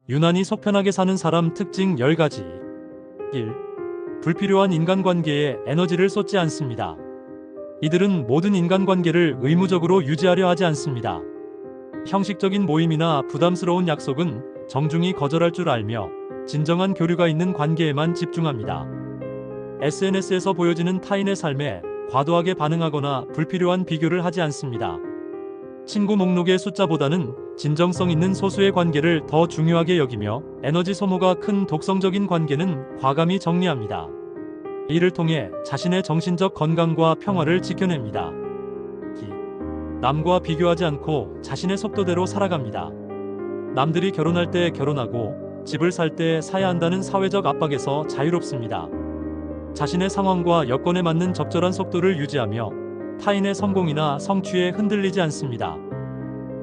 유난히 속편하게 사는 사람 특징 10가지. 1. 불필요한 인간관계에 에너지를 쏟지 않습니다. 이들은 모든 인간관계를 의무적으로 유지하려 하지 않습니다. 형식적인 모임이나 부담스러운 약속은 정중히 거절할 줄 알며 진정한 교류가 있는 관계에만 집중합니다. SNS에서 보여지는 타인의 삶에 과도하게 반응하거나 불필요한 비교를 하지 않습니다. 친구 목록의 숫자보다는 진정성 있는 소수의 관계를 더 중요하게 여기며 에너지 소모가 큰 독성적인 관계는 과감히 정리합니다. 이를 통해 자신의 정신적 건강과 평화를 지켜냅니다. 2. 남과 비교하지 않고 자신의 속도대로 살아갑니다. 남들이 결혼할 때 결혼하고 집을 살 때 사야 한다는 사회적 압박에서 자유롭습니다. 자신의 상황과 여건에 맞는 적절한 속도를 유지하며 타인의 성공이나 성취에 흔들리지 않습니다.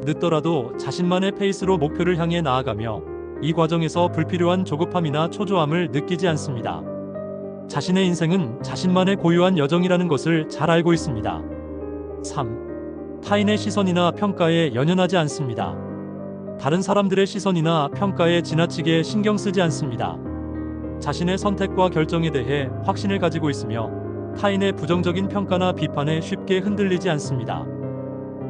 늦더라도 자신만의 페이스로 목표를 향해 나아가며 이 과정에서 불필요한 조급함이나 초조함을 느끼지 않습니다. 자신의 인생은 자신만의 고유한 여정이라는 것을 잘 알고 있습니다. 3. 타인의 시선이나 평가에 연연하지 않습니다. 다른 사람들의 시선이나 평가에 지나치게 신경 쓰지 않습니다. 자신의 선택과 결정에 대해 확신을 가지고 있으며 타인의 부정적인 평가나 비판에 쉽게 흔들리지 않습니다.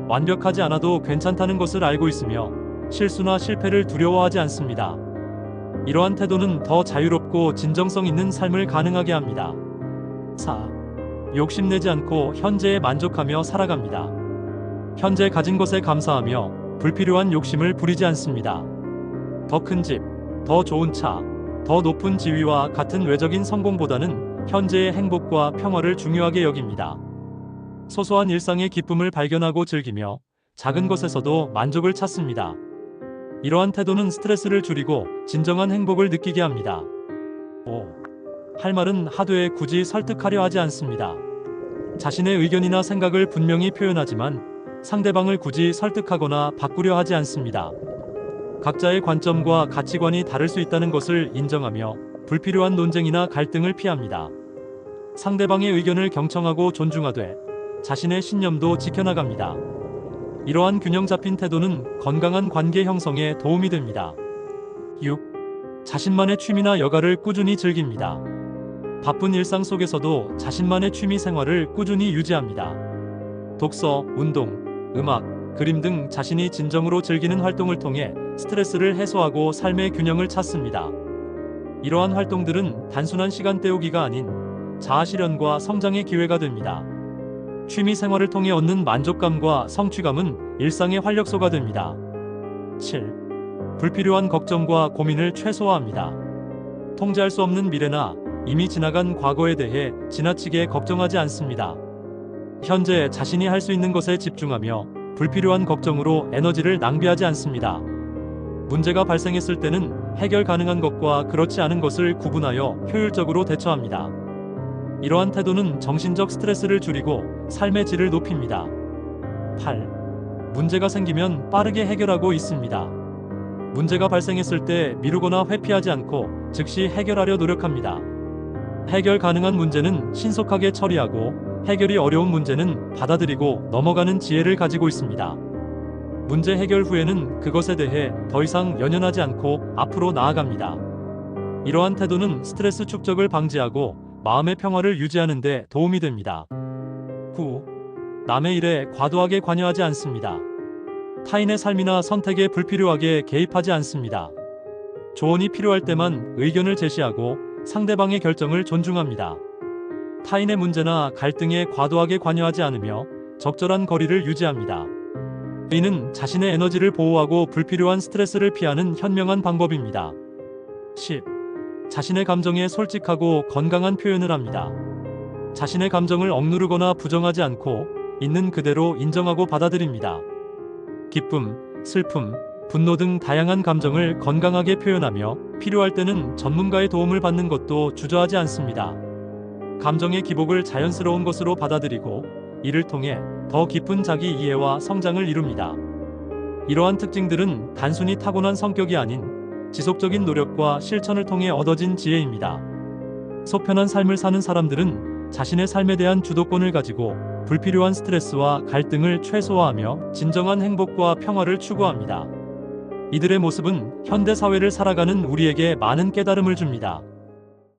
완벽하지 않아도 괜찮다는 것을 알고 있으며 실수나 실패를 두려워하지 않습니다. 이러한 태도는 더 자유롭고 진정성 있는 삶을 가능하게 합니다. 4. 욕심내지 않고 현재에 만족하며 살아갑니다. 현재 가진 것에 감사하며 불필요한 욕심을 부리지 않습니다. 더 큰 집, 더 좋은 차, 더 높은 지위와 같은 외적인 성공보다는 현재의 행복과 평화를 중요하게 여깁니다. 소소한 일상의 기쁨을 발견하고 즐기며 작은 것에서도 만족을 찾습니다. 이러한 태도는 스트레스를 줄이고 진정한 행복을 느끼게 합니다. 5. 할 말은 하되 굳이 설득하려 하지 않습니다. 자신의 의견이나 생각을 분명히 표현하지만 상대방을 굳이 설득하거나 바꾸려 하지 않습니다. 각자의 관점과 가치관이 다를 수 있다는 것을 인정하며 불필요한 논쟁이나 갈등을 피합니다. 상대방의 의견을 경청하고 존중하되 자신의 신념도 지켜나갑니다. 이러한 균형 잡힌 태도는 건강한 관계 형성에 도움이 됩니다. 6. 자신만의 취미나 여가를 꾸준히 즐깁니다. 바쁜 일상 속에서도 자신만의 취미 생활을 꾸준히 유지합니다. 독서, 운동, 음악, 그림 등 자신이 진정으로 즐기는 활동을 통해 스트레스를 해소하고 삶의 균형을 찾습니다. 이러한 활동들은 단순한 시간 때우기가 아닌 자아실현과 성장의 기회가 됩니다. 취미 생활을 통해 얻는 만족감과 성취감은 일상의 활력소가 됩니다. 7. 불필요한 걱정과 고민을 최소화합니다. 통제할 수 없는 미래나 이미 지나간 과거에 대해 지나치게 걱정하지 않습니다. 현재 자신이 할 수 있는 것에 집중하며 불필요한 걱정으로 에너지를 낭비하지 않습니다. 문제가 발생했을 때는 해결 가능한 것과 그렇지 않은 것을 구분하여 효율적으로 대처합니다. 이러한 태도는 정신적 스트레스를 줄이고 삶의 질을 높입니다. 8. 문제가 생기면 빠르게 해결하고 있습니다. 문제가 발생했을 때 미루거나 회피하지 않고 즉시 해결하려 노력합니다. 해결 가능한 문제는 신속하게 처리하고 해결이 어려운 문제는 받아들이고 넘어가는 지혜를 가지고 있습니다. 문제 해결 후에는 그것에 대해 더 이상 연연하지 않고 앞으로 나아갑니다. 이러한 태도는 스트레스 축적을 방지하고 마음의 평화를 유지하는 데 도움이 됩니다. 9. 남의 일에 과도하게 관여하지 않습니다. 타인의 삶이나 선택에 불필요하게 개입하지 않습니다. 조언이 필요할 때만 의견을 제시하고 상대방의 결정을 존중합니다. 타인의 문제나 갈등에 과도하게 관여하지 않으며 적절한 거리를 유지합니다. 이는 자신의 에너지를 보호하고 불필요한 스트레스를 피하는 현명한 방법입니다. 10. 자신의 감정에 솔직하고 건강한 표현을 합니다. 자신의 감정을 억누르거나 부정하지 않고 있는 그대로 인정하고 받아들입니다. 기쁨, 슬픔, 분노 등 다양한 감정을 건강하게 표현하며 필요할 때는 전문가의 도움을 받는 것도 주저하지 않습니다. 감정의 기복을 자연스러운 것으로 받아들이고 이를 통해 더 깊은 자기 이해와 성장을 이룹니다. 이러한 특징들은 단순히 타고난 성격이 아닌 지속적인 노력과 실천을 통해 얻어진 지혜입니다. 속편한 삶을 사는 사람들은 자신의 삶에 대한 주도권을 가지고 불필요한 스트레스와 갈등을 최소화하며 진정한 행복과 평화를 추구합니다. 이들의 모습은 현대 사회를 살아가는 우리에게 많은 깨달음을 줍니다.